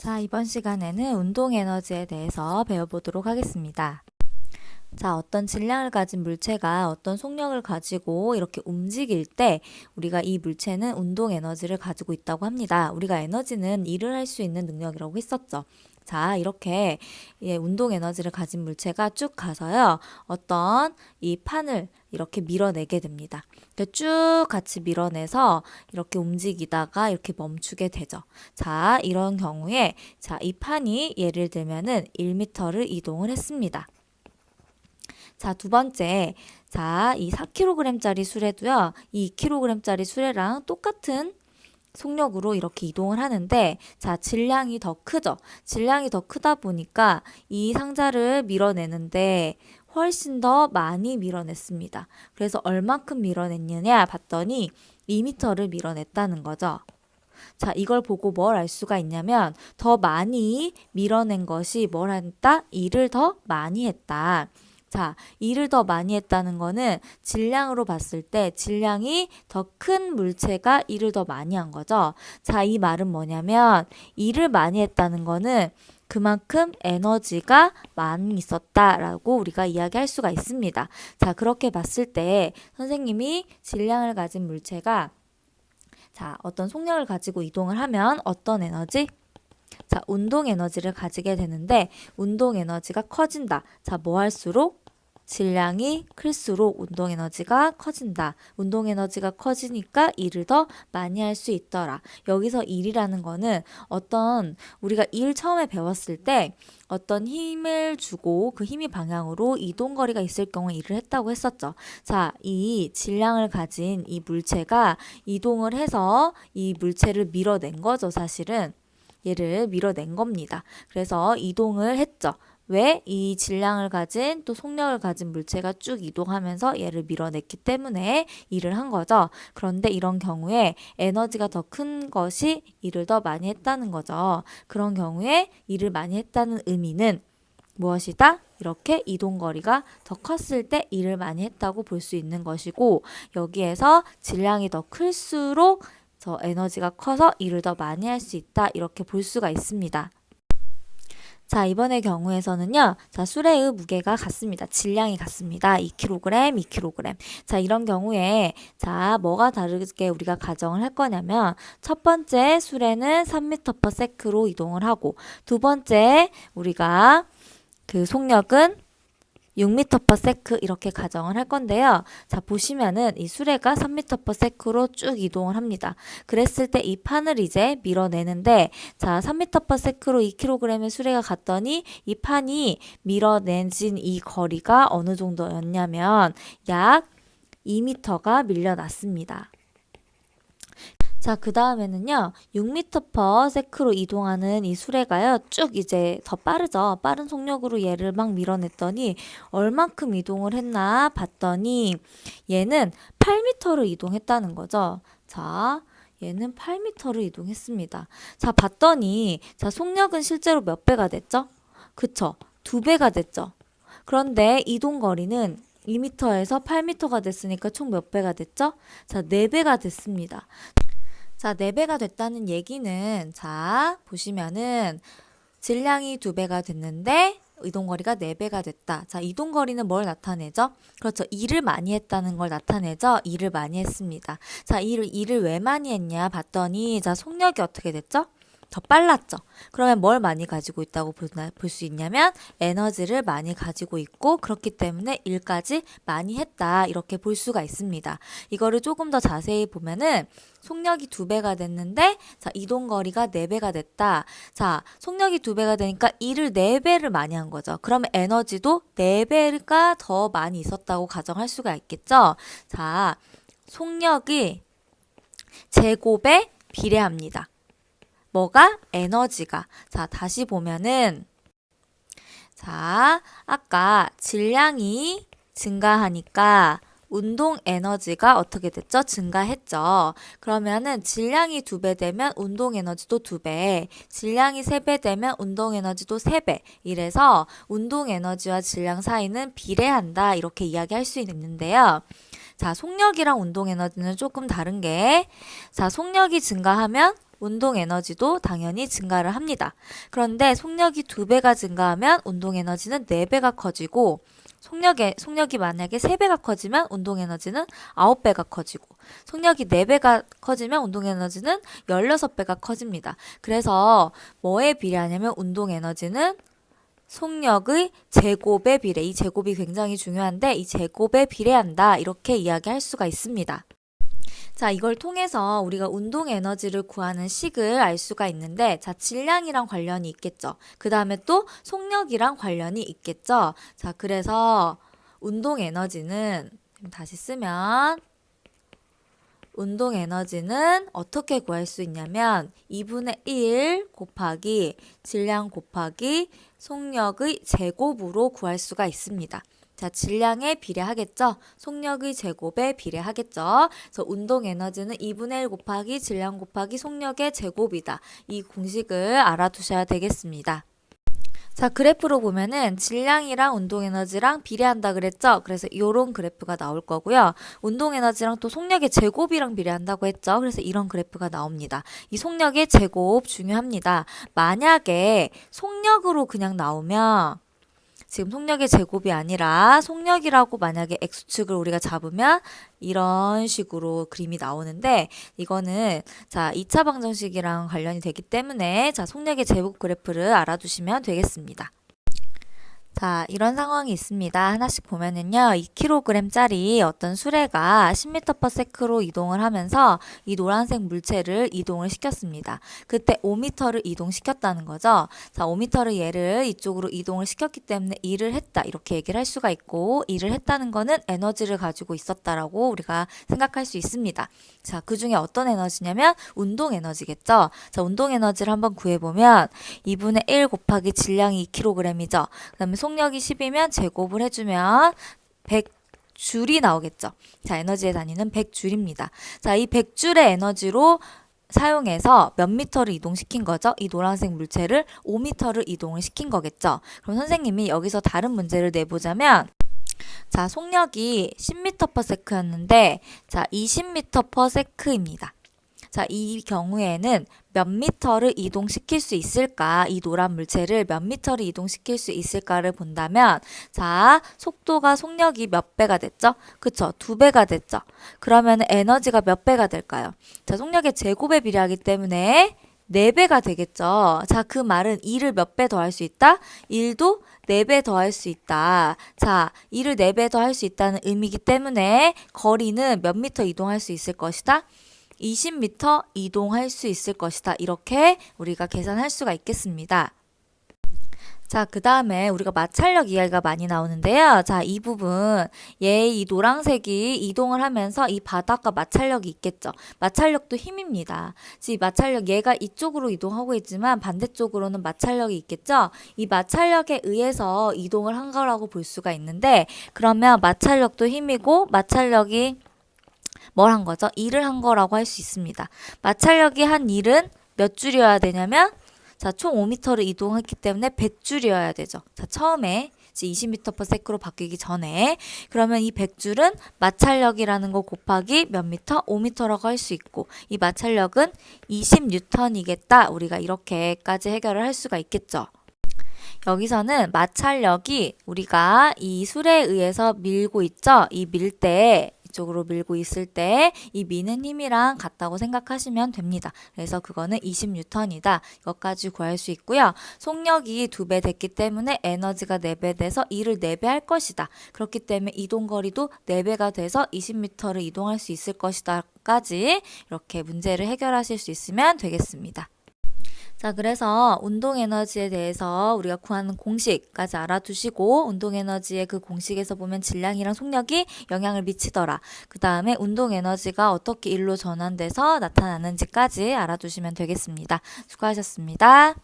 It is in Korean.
자, 이번 시간에는 운동 에너지에 대해서 배워보도록 하겠습니다. 자, 어떤 질량을 가진 물체가 어떤 속력을 가지고 이렇게 움직일 때 우리가 이 물체는 운동 에너지를 가지고 있다고 합니다. 우리가 에너지는 일을 할 수 있는 능력이라고 했었죠. 자, 이렇게 운동 에너지를 가진 물체가 쭉 가서요. 어떤 이 판을 이렇게 밀어내게 됩니다. 쭉 같이 밀어내서 이렇게 움직이다가 이렇게 멈추게 되죠. 자, 이런 경우에 자, 이 판이 예를 들면은 1m를 이동을 했습니다. 자, 두 번째. 자, 이 4kg짜리 수레도요. 이 2kg짜리 수레랑 똑같은 속력으로 이렇게 이동을 하는데, 자, 질량이 더 크죠? 질량이 더 크다 보니까 이 상자를 밀어내는데 훨씬 더 많이 밀어냈습니다. 그래서 얼만큼 밀어냈느냐 봤더니 2m를 밀어냈다는 거죠. 자, 이걸 보고 뭘 알 수가 있냐면 더 많이 밀어낸 것이 뭘 했다? 일을 더 많이 했다. 자, 일을 더 많이 했다는 거는 질량으로 봤을 때 질량이 더 큰 물체가 일을 더 많이 한 거죠. 자, 이 말은 뭐냐면 일을 많이 했다는 거는 그만큼 에너지가 많이 있었다라고 우리가 이야기할 수가 있습니다. 자, 그렇게 봤을 때 선생님이 질량을 가진 물체가 자, 어떤 속력을 가지고 이동을 하면 어떤 에너지? 자, 운동 에너지를 가지게 되는데 운동 에너지가 커진다. 자, 뭐 할수록? 질량이 클수록 운동 에너지가 커진다. 운동 에너지가 커지니까 일을 더 많이 할 수 있더라. 여기서 일이라는 거는 어떤 우리가 일 처음에 배웠을 때 어떤 힘을 주고 그 힘이 방향으로 이동 거리가 있을 경우에 일을 했다고 했었죠. 자, 이 질량을 가진 이 물체가 이동을 해서 이 물체를 밀어낸 거죠, 사실은. 얘를 밀어낸 겁니다. 그래서 이동을 했죠. 왜? 이 질량을 가진 또 속력을 가진 물체가 쭉 이동하면서 얘를 밀어냈기 때문에 일을 한 거죠. 그런데 이런 경우에 에너지가 더 큰 것이 일을 더 많이 했다는 거죠. 그런 경우에 일을 많이 했다는 의미는 무엇이다? 이렇게 이동거리가 더 컸을 때 일을 많이 했다고 볼 수 있는 것이고, 여기에서 질량이 더 클수록 저 에너지가 커서 일을 더 많이 할 수 있다. 이렇게 볼 수가 있습니다. 자, 이번의 경우에서는요. 자, 수레의 무게가 같습니다. 질량이 같습니다. 2kg, 2kg. 자, 이런 경우에 자, 뭐가 다르게 우리가 가정을 할 거냐면 첫 번째 수레는 3m/s로 이동을 하고 두 번째 우리가 그 속력은 6m/s 이렇게 가정을 할 건데요. 자, 보시면은 이 수레가 3m/s로 쭉 이동을 합니다. 그랬을 때 이 판을 이제 밀어내는데 자, 3m/s로 2kg의 수레가 갔더니 이 판이 밀어내진 이 거리가 어느 정도였냐면 약 2m가 밀려났습니다. 자, 그 다음에는요, 6m/s로 이동하는 이 수레가요, 쭉 이제 더 빠르죠. 빠른 속력으로 얘를 막 밀어냈더니 얼만큼 이동을 했나 봤더니 얘는 8m를 이동했다는 거죠. 자, 얘는 8m를 이동했습니다. 자, 봤더니 자, 속력은 실제로 몇 배가 됐죠? 그쵸? 2배가 됐죠. 그런데 이동 거리는 2m에서 8m가 됐으니까 총 몇 배가 됐죠? 자, 4배가 됐습니다. 자, 4배가 됐다는 얘기는 자, 보시면은 질량이 2배가 됐는데 이동거리가 4배가 됐다. 자, 이동거리는 뭘 나타내죠? 그렇죠. 일을 많이 했다는 걸 나타내죠. 일을 많이 했습니다. 자, 일을 왜 많이 했냐 봤더니 자, 속력이 어떻게 됐죠? 더 빨랐죠. 그러면 뭘 많이 가지고 있다고 볼 수 있냐면 에너지를 많이 가지고 있고 그렇기 때문에 일까지 많이 했다. 이렇게 볼 수가 있습니다. 이거를 조금 더 자세히 보면은 속력이 2배가 됐는데 자, 이동거리가 4배가 됐다. 자, 속력이 2배가 되니까 일을 4배를 많이 한 거죠. 그러면 에너지도 4배가 더 많이 있었다고 가정할 수가 있겠죠. 자, 속력이 제곱에 비례합니다. 뭐가? 에너지가. 자, 다시 보면은 자, 아까 질량이 증가하니까 운동 에너지가 어떻게 됐죠? 증가했죠. 그러면은 질량이 2배 되면 운동 에너지도 2배, 질량이 3배 되면 운동 에너지도 3배. 이래서 운동 에너지와 질량 사이는 비례한다. 이렇게 이야기할 수 있는데요. 자, 속력이랑 운동 에너지는 조금 다른 게 자, 속력이 증가하면 운동 에너지도 당연히 증가를 합니다. 그런데 속력이 2배가 증가하면 운동 에너지는 4배가 커지고 속력이 만약에 3배가 커지면 운동 에너지는 9배가 커지고 속력이 4배가 커지면 운동 에너지는 16배가 커집니다. 그래서 뭐에 비례하냐면 운동 에너지는 속력의 제곱에 비례, 이 제곱이 굉장히 중요한데 이 제곱에 비례한다 이렇게 이야기할 수가 있습니다. 자, 이걸 통해서 우리가 운동 에너지를 구하는 식을 알 수가 있는데, 자, 질량이랑 관련이 있겠죠. 그 다음에 또 속력이랑 관련이 있겠죠. 자, 그래서 운동 에너지는 다시 쓰면 운동 에너지는 어떻게 구할 수 있냐면 2분의 1 곱하기 질량 곱하기 속력의 제곱으로 구할 수가 있습니다. 자, 질량에 비례하겠죠? 속력의 제곱에 비례하겠죠? 그래서 운동 에너지는 2분의 1 곱하기 질량 곱하기 속력의 제곱이다. 이 공식을 알아두셔야 되겠습니다. 자, 그래프로 보면은 질량이랑 운동 에너지랑 비례한다 그랬죠? 그래서 이런 그래프가 나올 거고요. 운동 에너지랑 또 속력의 제곱이랑 비례한다고 했죠? 그래서 이런 그래프가 나옵니다. 이 속력의 제곱 중요합니다. 만약에 속력으로 그냥 나오면 지금 속력의 제곱이 아니라 속력이라고 만약에 X축을 우리가 잡으면 이런 식으로 그림이 나오는데 이거는 자 2차 방정식이랑 관련이 되기 때문에 자 속력의 제곱 그래프를 알아두시면 되겠습니다. 자, 이런 상황이 있습니다. 하나씩 보면은요, 2kg짜리 어떤 수레가 10m/s로 이동을 하면서 이 노란색 물체를 이동을 시켰습니다. 그때 5m를 이동시켰다는 거죠. 자, 5m를 얘를 이쪽으로 이동을 시켰기 때문에 일을 했다. 이렇게 얘기를 할 수가 있고, 일을 했다는 거는 에너지를 가지고 있었다라고 우리가 생각할 수 있습니다. 자, 그 중에 어떤 에너지냐면 운동 에너지겠죠. 자, 운동 에너지를 한번 구해보면 2분의 1 곱하기 질량이 2kg이죠. 그 다음에 속력이 10이면 제곱을 해주면 100줄이 나오겠죠. 자, 에너지의 단위는 100줄입니다. 자, 이 100줄의 에너지로 사용해서 몇 미터를 이동시킨 거죠? 이 노란색 물체를 5m를 이동을 시킨 거겠죠. 그럼 선생님이 여기서 다른 문제를 내보자면 자, 속력이 10m/s였는데 자, 20m/s입니다. 자, 이 경우에는 몇 미터를 이동시킬 수 있을까? 이 노란 물체를 몇 미터를 이동시킬 수 있을까를 본다면 자, 속력이 몇 배가 됐죠? 그쵸? 2배가 됐죠? 그러면 에너지가 몇 배가 될까요? 자, 속력의 제곱에 비례하기 때문에 4배가 되겠죠? 자, 그 말은 2를 몇 배 더 할 수 있다? 1도 4배 더 할 수 있다. 자, 2를 4배 더 할 수 있다는 의미이기 때문에 거리는 몇 미터 이동할 수 있을 것이다? 20m 이동할 수 있을 것이다. 이렇게 우리가 계산할 수가 있겠습니다. 자, 그 다음에 우리가 마찰력 이야기가 많이 나오는데요. 자, 이 부분, 이 노란색이 이동을 하면서 이 바닥과 마찰력이 있겠죠. 마찰력도 힘입니다. 이 마찰력, 얘가 이쪽으로 이동하고 있지만 반대쪽으로는 마찰력이 있겠죠. 이 마찰력에 의해서 이동을 한 거라고 볼 수가 있는데, 그러면 마찰력도 힘이고, 마찰력이 뭘 한 거죠? 일을 한 거라고 할 수 있습니다. 마찰력이 한 일은 몇 줄이어야 되냐면 자, 총 5m를 이동했기 때문에 100줄이어야 되죠. 자, 처음에 20m/s로 바뀌기 전에 그러면 이 100줄은 마찰력이라는 거 곱하기 몇 미터? 5m라고 할 수 있고 이 마찰력은 20N이겠다. 우리가 이렇게까지 해결을 할 수가 있겠죠. 여기서는 마찰력이 우리가 이 술에 의해서 밀고 있죠. 이 밀 때 이쪽으로 밀고 있을 때 이 미는 힘이랑 같다고 생각하시면 됩니다. 그래서 그거는 20N이다. 이것까지 구할 수 있고요. 속력이 2배 됐기 때문에 에너지가 4배 돼서 일을 4배 할 것이다. 그렇기 때문에 이동거리도 4배가 돼서 20m를 이동할 수 있을 것이다. 까지 이렇게 문제를 해결하실 수 있으면 되겠습니다. 자, 그래서 운동 에너지에 대해서 우리가 구하는 공식까지 알아두시고 운동 에너지의 그 공식에서 보면 질량이랑 속력이 영향을 미치더라. 그 다음에 운동 에너지가 어떻게 일로 전환돼서 나타나는지까지 알아두시면 되겠습니다. 수고하셨습니다.